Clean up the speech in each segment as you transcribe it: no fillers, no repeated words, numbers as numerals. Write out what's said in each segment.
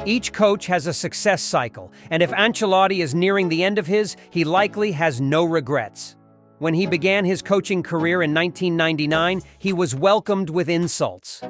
Each coach has a success cycle, and if Ancelotti is nearing the end of his, he likely has no regrets. When he began his coaching career in 1999, he was welcomed with insults.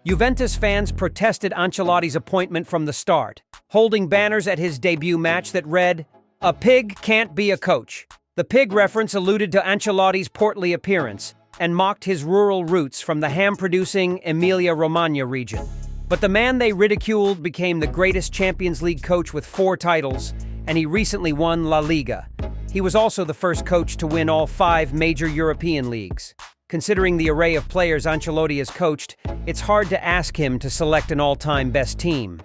Juventus fans protested Ancelotti's appointment from the start, holding banners at his debut match that read, "A pig can't be a coach." The pig reference alluded to Ancelotti's portly appearance and mocked his rural roots from the ham-producing Emilia-Romagna region. But the man they ridiculed became the greatest Champions League coach with 4 titles, and he recently won La Liga. He was also the first coach to win all 5 major European leagues. Considering the array of players Ancelotti has coached, it's hard to ask him to select an all-time best team.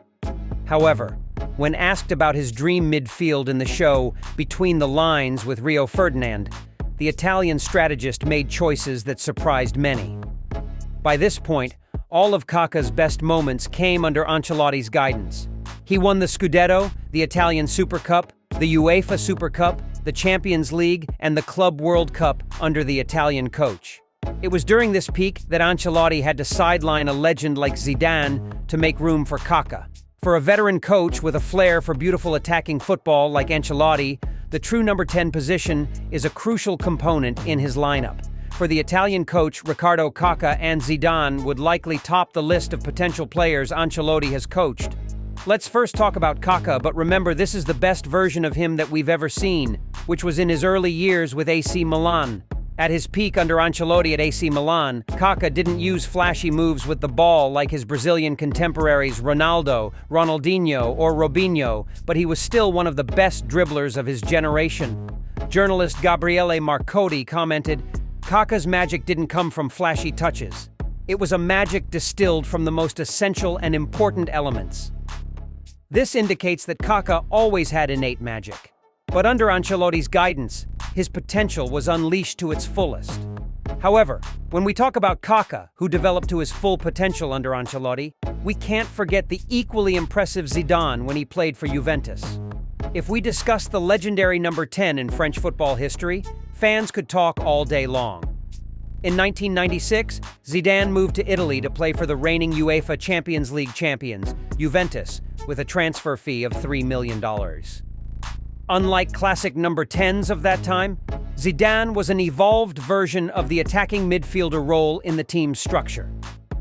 However, when asked about his dream midfield in the show Between the Lines with Rio Ferdinand, the Italian strategist made choices that surprised many. By this point, all of Kaka's best moments came under Ancelotti's guidance. He won the Scudetto, the Italian Super Cup, the UEFA Super Cup, the Champions League, and the Club World Cup under the Italian coach. It was during this peak that Ancelotti had to sideline a legend like Zidane to make room for Kaka. For a veteran coach with a flair for beautiful attacking football like Ancelotti, the true number 10 position is a crucial component in his lineup. For the Italian coach, Riccardo Kaka and Zidane would likely top the list of potential players Ancelotti has coached. Let's first talk about Kaka, but remember this is the best version of him that we've ever seen, which was in his early years with AC Milan. At his peak under Ancelotti at AC Milan, Kaka didn't use flashy moves with the ball like his Brazilian contemporaries Ronaldo, Ronaldinho, or Robinho, but he was still one of the best dribblers of his generation. Journalist Gabriele Marcotti commented, "Kaka's magic didn't come from flashy touches. It was a magic distilled from the most essential and important elements." This indicates that Kaka always had innate magic. But under Ancelotti's guidance, his potential was unleashed to its fullest. However, when we talk about Kaka, who developed to his full potential under Ancelotti, we can't forget the equally impressive Zidane when he played for Juventus. If we discuss the legendary number 10 in French football history, fans could talk all day long. In 1996, Zidane moved to Italy to play for the reigning UEFA Champions League champions, Juventus, with a transfer fee of $3 million. Unlike classic number 10s of that time, Zidane was an evolved version of the attacking midfielder role in the team's structure.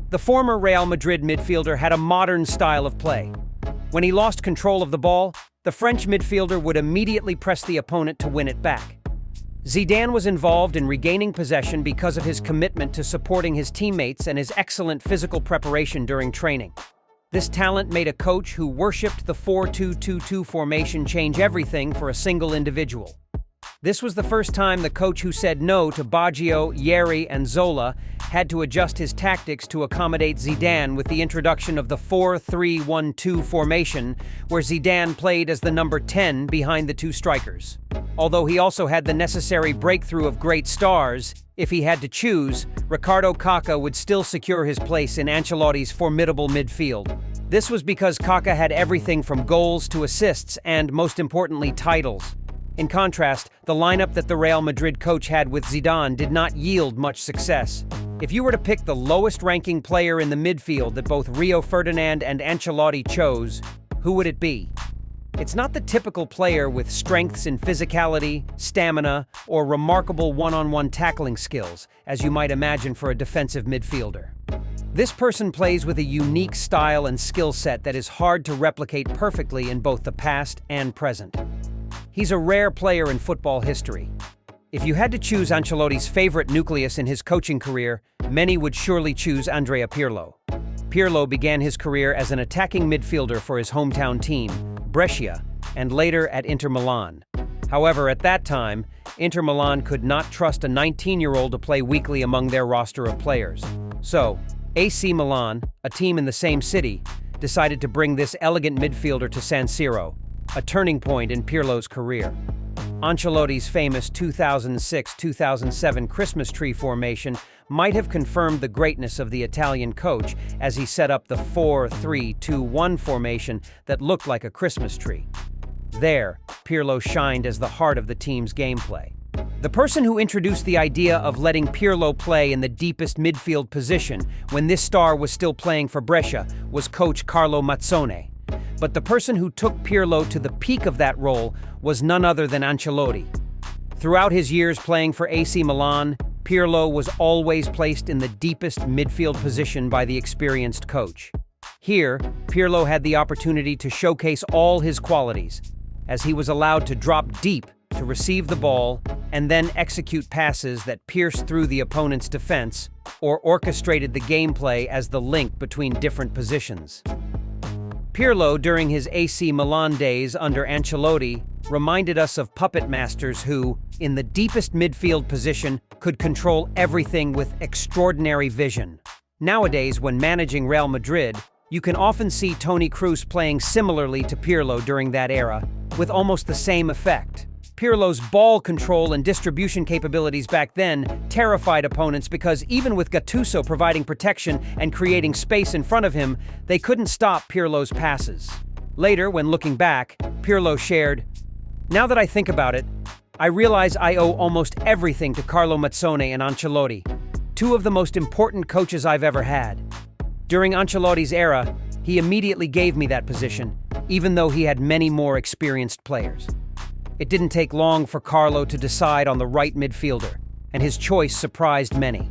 The former Real Madrid midfielder had a modern style of play. When he lost control of the ball, the French midfielder would immediately press the opponent to win it back. Zidane was involved in regaining possession because of his commitment to supporting his teammates and his excellent physical preparation during training. This talent made a coach who worshipped the 4-2-2-2 formation change everything for a single individual. This was the first time the coach who said no to Baggio, Yeri, and Zola had to adjust his tactics to accommodate Zidane with the introduction of the 4-3-1-2 formation, where Zidane played as the number 10 behind the 2 strikers. Although he also had the necessary breakthrough of great stars, if he had to choose, Riccardo Kaka would still secure his place in Ancelotti's formidable midfield. This was because Kaka had everything from goals to assists and, most importantly, titles. In contrast, the lineup that the Real Madrid coach had with Zidane did not yield much success. If you were to pick the lowest-ranking player in the midfield that both Rio Ferdinand and Ancelotti chose, who would it be? It's not the typical player with strengths in physicality, stamina, or remarkable one-on-one tackling skills, as you might imagine for a defensive midfielder. This person plays with a unique style and skill set that is hard to replicate perfectly in both the past and present. He's a rare player in football history. If you had to choose Ancelotti's favorite nucleus in his coaching career, many would surely choose Andrea Pirlo. Pirlo began his career as an attacking midfielder for his hometown team, Brescia, and later at Inter Milan. However, at that time, Inter Milan could not trust a 19-year-old to play weekly among their roster of players. So, AC Milan, a team in the same city, decided to bring this elegant midfielder to San Siro, a turning point in Pirlo's career. Ancelotti's famous 2006-2007 Christmas tree formation might have confirmed the greatness of the Italian coach as he set up the 4-3-2-1 formation that looked like a Christmas tree. There, Pirlo shined as the heart of the team's gameplay. The person who introduced the idea of letting Pirlo play in the deepest midfield position when this star was still playing for Brescia was coach Carlo Mazzone. But the person who took Pirlo to the peak of that role was none other than Ancelotti. Throughout his years playing for AC Milan, Pirlo was always placed in the deepest midfield position by the experienced coach. Here, Pirlo had the opportunity to showcase all his qualities, as he was allowed to drop deep to receive the ball and then execute passes that pierced through the opponent's defense or orchestrated the gameplay as the link between different positions. Pirlo, during his AC Milan days under Ancelotti, reminded us of puppet masters who, in the deepest midfield position, could control everything with extraordinary vision. Nowadays, when managing Real Madrid, you can often see Toni Kroos playing similarly to Pirlo during that era, with almost the same effect. Pirlo's ball control and distribution capabilities back then terrified opponents because even with Gattuso providing protection and creating space in front of him, they couldn't stop Pirlo's passes. Later, when looking back, Pirlo shared, "Now that I think about it, I realize I owe almost everything to Carlo Mazzone and Ancelotti, two of the most important coaches I've ever had. During Ancelotti's era, he immediately gave me that position, even though he had many more experienced players. It didn't take long for Carlo to decide on the right midfielder, and his choice surprised many.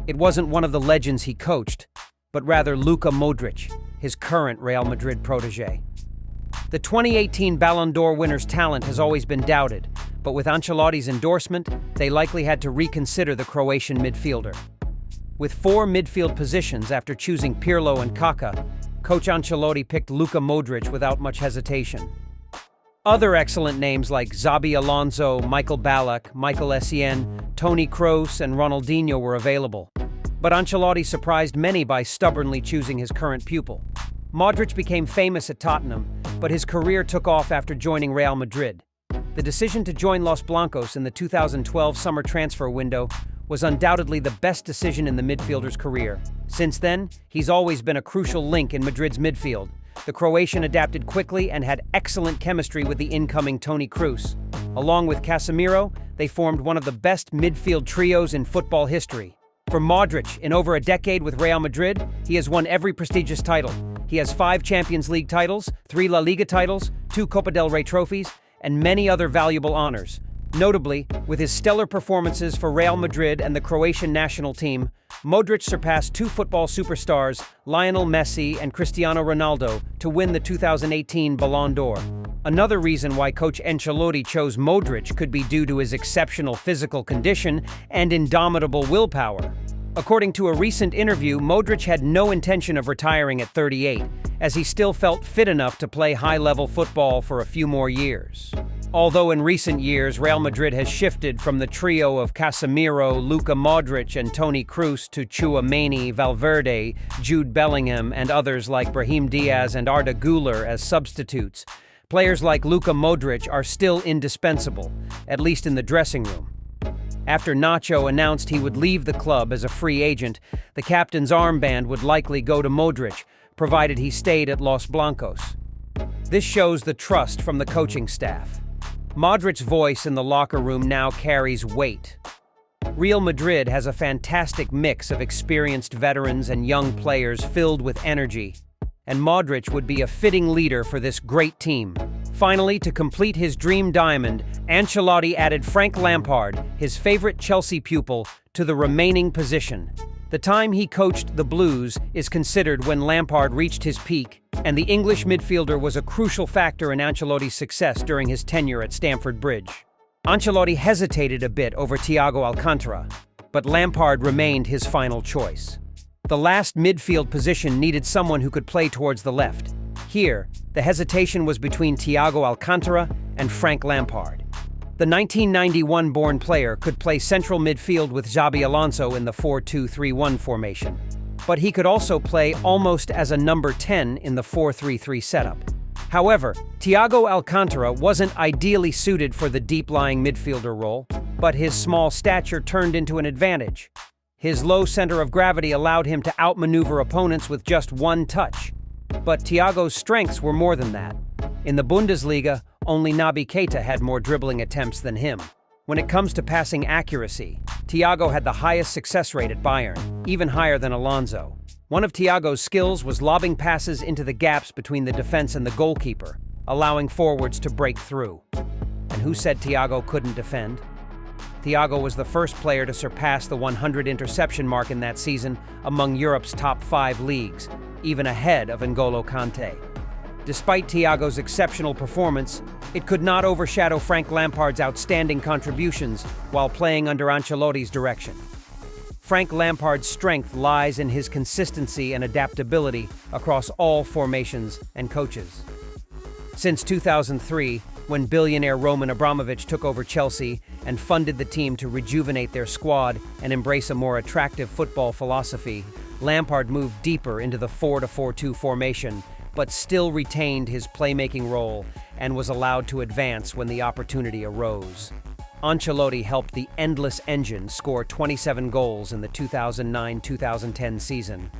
It wasn't one of the legends he coached, but rather Luka Modric, his current Real Madrid protege. The 2018 Ballon d'Or winner's talent has always been doubted, but with Ancelotti's endorsement, they likely had to reconsider the Croatian midfielder. With 4 midfield positions after choosing Pirlo and Kaka, Coach Ancelotti picked Luka Modric without much hesitation. Other excellent names like Xabi Alonso, Michael Ballack, Michael Essien, Toni Kroos, and Ronaldinho were available. But Ancelotti surprised many by stubbornly choosing his current pupil. Modric became famous at Tottenham, but his career took off after joining Real Madrid. The decision to join Los Blancos in the 2012 summer transfer window was undoubtedly the best decision in the midfielder's career. Since then, he's always been a crucial link in Madrid's midfield. The Croatian adapted quickly and had excellent chemistry with the incoming Toni Kroos. Along with Casemiro, they formed one of the best midfield trios in football history. For Modric, in over a decade with Real Madrid, he has won every prestigious title. He has 5 Champions League titles, 3 La Liga titles, 2 Copa del Rey trophies, and many other valuable honors. Notably, with his stellar performances for Real Madrid and the Croatian national team, Modric surpassed 2 football superstars, Lionel Messi and Cristiano Ronaldo, to win the 2018 Ballon d'Or. Another reason why Coach Ancelotti chose Modric could be due to his exceptional physical condition and indomitable willpower. According to a recent interview, Modric had no intention of retiring at 38, as he still felt fit enough to play high-level football for a few more years. Although in recent years, Real Madrid has shifted from the trio of Casemiro, Luka Modric, and Toni Kroos to Tchouaméni, Valverde, Jude Bellingham, and others like Brahim Diaz and Arda Güler as substitutes, players like Luka Modric are still indispensable, at least in the dressing room. After Nacho announced he would leave the club as a free agent, the captain's armband would likely go to Modric, provided he stayed at Los Blancos. This shows the trust from the coaching staff. Modric's voice in the locker room now carries weight. Real Madrid has a fantastic mix of experienced veterans and young players filled with energy, and Modric would be a fitting leader for this great team. Finally, to complete his dream diamond, Ancelotti added Frank Lampard, his favorite Chelsea pupil, to the remaining position. The time he coached the Blues is considered when Lampard reached his peak, and the English midfielder was a crucial factor in Ancelotti's success during his tenure at Stamford Bridge. Ancelotti hesitated a bit over Thiago Alcantara, but Lampard remained his final choice. The last midfield position needed someone who could play towards the left. Here, the hesitation was between Thiago Alcantara and Frank Lampard. The 1991-born player could play central midfield with Xabi Alonso in the 4-2-3-1 formation, but he could also play almost as a number 10 in the 4-3-3 setup. However, Thiago Alcantara wasn't ideally suited for the deep-lying midfielder role, but his small stature turned into an advantage. His low center of gravity allowed him to outmaneuver opponents with just one touch. But Thiago's strengths were more than that. In the Bundesliga, only Naby Keita had more dribbling attempts than him. When it comes to passing accuracy, Thiago had the highest success rate at Bayern, even higher than Alonso. One of Thiago's skills was lobbing passes into the gaps between the defense and the goalkeeper, allowing forwards to break through. And who said Thiago couldn't defend? Thiago was the first player to surpass the 100 interception mark in that season among Europe's top 5 leagues, even ahead of N'Golo Kante. Despite Thiago's exceptional performance, it could not overshadow Frank Lampard's outstanding contributions while playing under Ancelotti's direction. Frank Lampard's strength lies in his consistency and adaptability across all formations and coaches. Since 2003, when billionaire Roman Abramovich took over Chelsea and funded the team to rejuvenate their squad and embrace a more attractive football philosophy, Lampard moved deeper into the 4-4-2 formation, but still retained his playmaking role and was allowed to advance when the opportunity arose. Ancelotti helped the Endless Engine score 27 goals in the 2009-2010 season.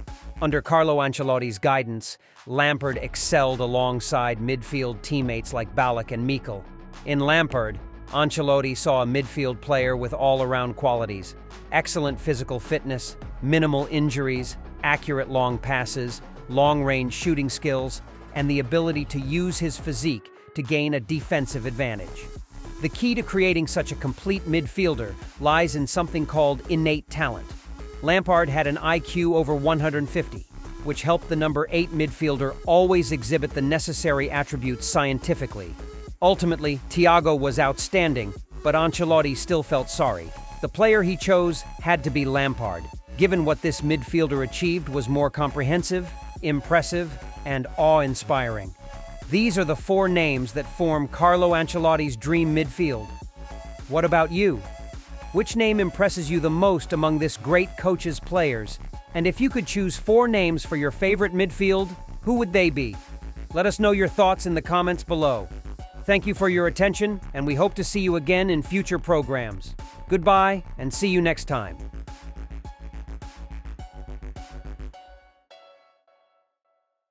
Under Carlo Ancelotti's guidance, Lampard excelled alongside midfield teammates like Ballack and Mifield. In Lampard, Ancelotti saw a midfield player with all-around qualities: excellent physical fitness, minimal injuries, accurate long passes, long-range shooting skills, and the ability to use his physique to gain a defensive advantage. The key to creating such a complete midfielder lies in something called innate talent. Lampard had an IQ over 150, which helped the number 8 midfielder always exhibit the necessary attributes scientifically. Ultimately, Thiago was outstanding, but Ancelotti still felt sorry. The player he chose had to be Lampard, given what this midfielder achieved was more comprehensive, impressive, and awe-inspiring. These are the 4 names that form Carlo Ancelotti's dream midfield. What about you? Which name impresses you the most among this great coach's players? And if you could choose 4 names for your favorite midfield, who would they be? Let us know your thoughts in the comments below. Thank you for your attention, and we hope to see you again in future programs. Goodbye, and see you next time.